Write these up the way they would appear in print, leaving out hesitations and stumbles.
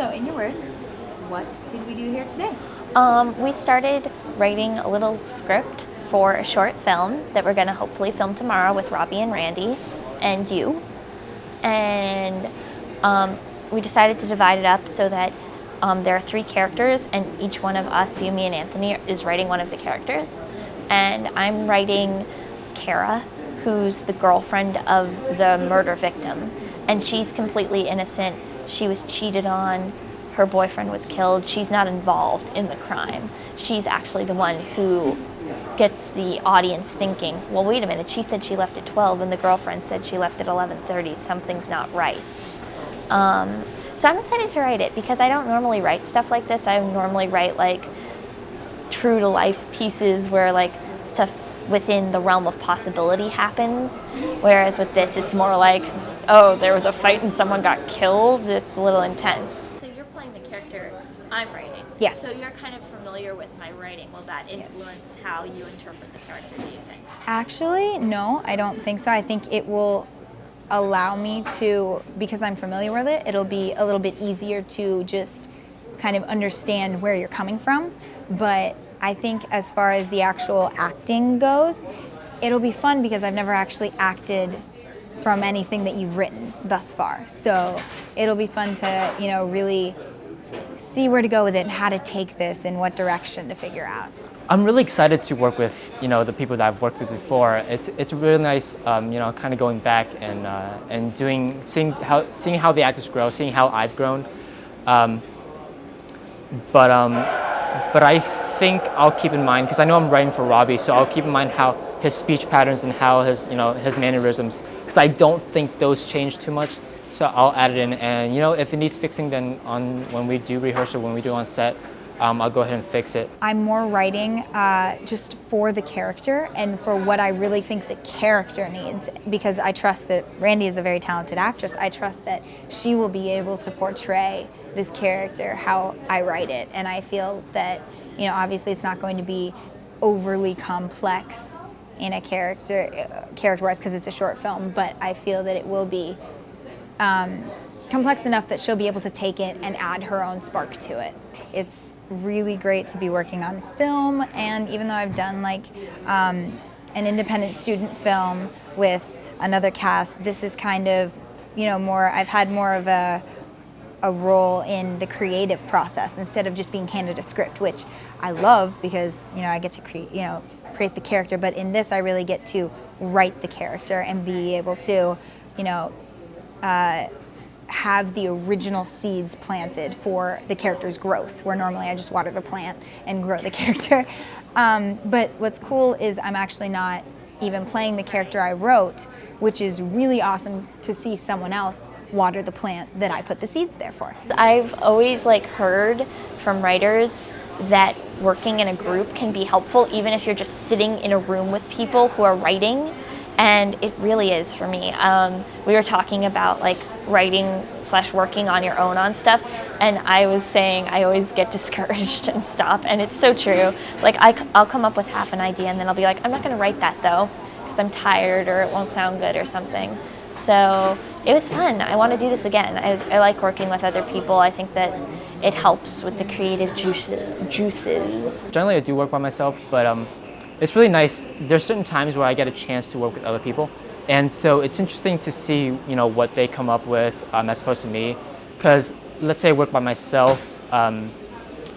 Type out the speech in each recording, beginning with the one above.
So in your words, what did we do here today? We started writing a little script for a short film that we're going to hopefully film tomorrow with Robbie and Randy and you. And we decided to divide it up so that there are 3 characters, and each one of us, you, me, and Anthony, is writing one of the characters. And I'm writing Kara, who's the girlfriend of the murder victim. And she's completely innocent. She was cheated on. Her boyfriend was killed. She's not involved in the crime. She's actually the one who gets the audience thinking, well, wait a minute, she said she left at 12 and the girlfriend said she left at 11:30. Something's not right. So I'm excited to write it because I don't normally write stuff like this. I normally write like true to life pieces where like stuff within the realm of possibility happens. Whereas with this, it's more like, oh, there was a fight and someone got killed. It's a little intense. So you're playing the character I'm writing. Yes. So you're kind of familiar with my writing. Will that influence how you interpret the character, do you think? Actually, no, I don't think so. I think it will allow me to, because I'm familiar with it, it'll be a little bit easier to just kind of understand where you're coming from. But I think as far as the actual acting goes, it'll be fun because I've never actually acted from anything that you've written thus far. So it'll be fun to, really see where to go with it and how to take this and what direction to figure out. I'm really excited to work with, the people that I've worked with before. It's really nice, kind of going back and seeing how the actors grow, seeing how I've grown. But I think I'll keep in mind, because I know I'm writing for Robbie, so I'll keep in mind how his speech patterns and how his mannerisms, because I don't think those change too much. So I'll add it in, and if it needs fixing, then when we do rehearsal, when we do on set, I'll go ahead and fix it. I'm more writing just for the character and for what I really think the character needs, because I trust that Randy is a very talented actress. I trust that she will be able to portray this character how I write it, and I feel that obviously it's not going to be overly complex in a character-wise because it's a short film, but I feel that it will be complex enough that she'll be able to take it and add her own spark to it. It's really great to be working on film, and even though I've done like an independent student film with another cast, this is kind of I've had more of a role in the creative process instead of just being handed a script, which I love because I get to create the character, but in this I really get to write the character and be able to have the original seeds planted for the character's growth, where normally I just water the plant and grow the character. But what's cool is I'm actually not even playing the character I wrote, which is really awesome to see someone else water the plant that I put the seeds there for. I've always heard from writers that working in a group can be helpful, even if you're just sitting in a room with people who are writing. And it really is for me. We were talking about writing/working on your own on stuff, and I was saying I always get discouraged and stop, and it's so true. I'll come up with half an idea, and then I'll be like, I'm not going to write that though, because I'm tired or it won't sound good or something. So it was fun. I want to do this again. I like working with other people. I think that it helps with the creative juices. Generally, I do work by myself, but it's really nice. There's certain times where I get a chance to work with other people, and so it's interesting to see what they come up with as opposed to me. Because let's say I work by myself,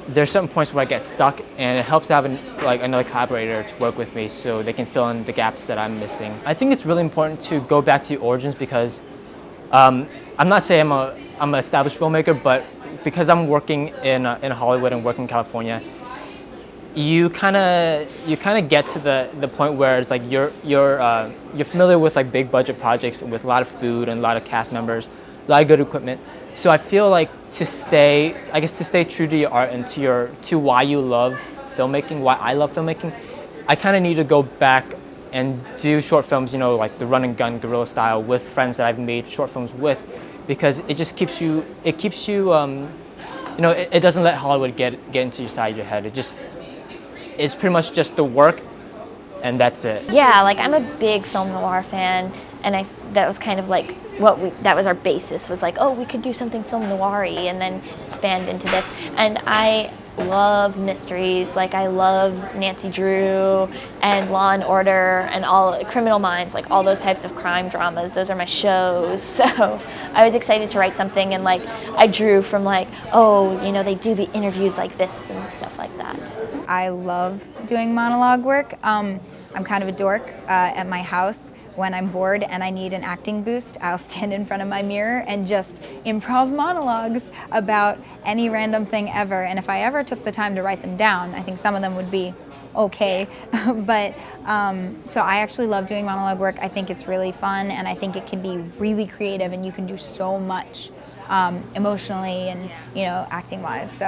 there's certain points where I get stuck, and it helps to have another collaborator to work with me so they can fill in the gaps that I'm missing. I think it's really important to go back to your origins, because I'm not saying I'm an established filmmaker, but because I'm working in Hollywood and working in California, you kind of get to the point where it's you're familiar with big budget projects with a lot of food and a lot of cast members, a lot of good equipment. So I feel to stay true to your art and to why you love filmmaking, why I love filmmaking, I kind of need to go back and do short films, like the run and gun guerrilla style with friends that I've made short films with, because it just keeps you, it doesn't let Hollywood get into your side of your head. It's pretty much just the work, and that's it. Yeah, I'm a big film noir fan, and that was kind of that was our basis, was like, oh, we could do something film noir-y and then expand into this. And I love mysteries. Like, I love Nancy Drew and Law and Order and all Criminal Minds, like all those types of crime dramas. Those are my shows. So I was excited to write something, and like I drew from like, oh, you know, they do the interviews like this and stuff like that. I love doing monologue work. I'm kind of a dork at my house. When I'm bored and I need an acting boost, I'll stand in front of my mirror and just improv monologues about any random thing ever. And if I ever took the time to write them down, I think some of them would be okay. But so I actually love doing monologue work. I think it's really fun, and I think it can be really creative, and you can do so much emotionally and, you know, acting-wise.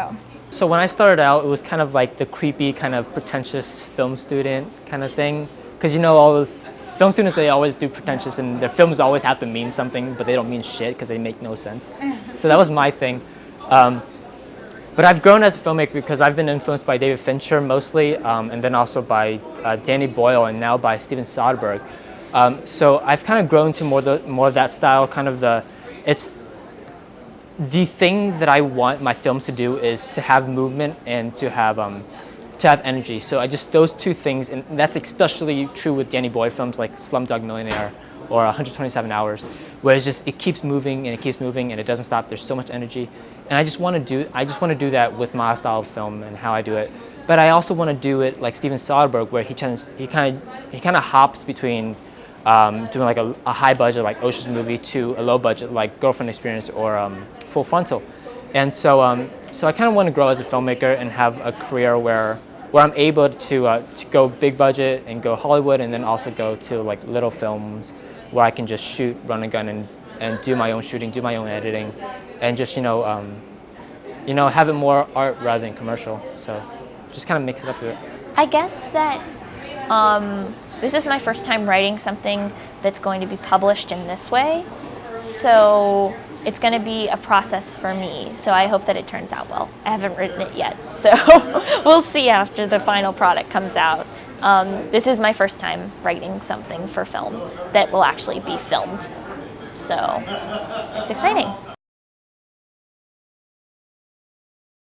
So when I started out, it was kind of like the creepy, kind of pretentious film student kind of thing, because you know all those film students, they always do pretentious, and their films always have to mean something, but they don't mean shit because they make no sense. So that was my thing. But I've grown as a filmmaker because I've been influenced by David Fincher mostly, and then also by Danny Boyle, and now by Steven Soderbergh. So I've kind of grown to more of that style. It's the thing that I want my films to do is to have movement and to have energy. So those two things, and that's especially true with Danny Boyle films like Slumdog Millionaire or 127 Hours, where it keeps moving and it keeps moving and it doesn't stop. There's so much energy, and I just want to do that with my style of film and how I do it. But I also want to do it like Steven Soderbergh, where he kind of hops between doing like a high budget like Ocean's movie to a low budget like Girlfriend Experience or Full Frontal. And so I kind of want to grow as a filmmaker and have a career where I'm able to go big budget and go Hollywood, and then also go to like little films where I can just shoot, run a gun, and do my own shooting, do my own editing, and just have it more art rather than commercial. So just kind of mix it up a bit. I guess that this is my first time writing something that's going to be published in this way. So it's going to be a process for me, so I hope that it turns out well. I haven't written it yet, so we'll see after the final product comes out. This is my first time writing something for film that will actually be filmed, so it's exciting.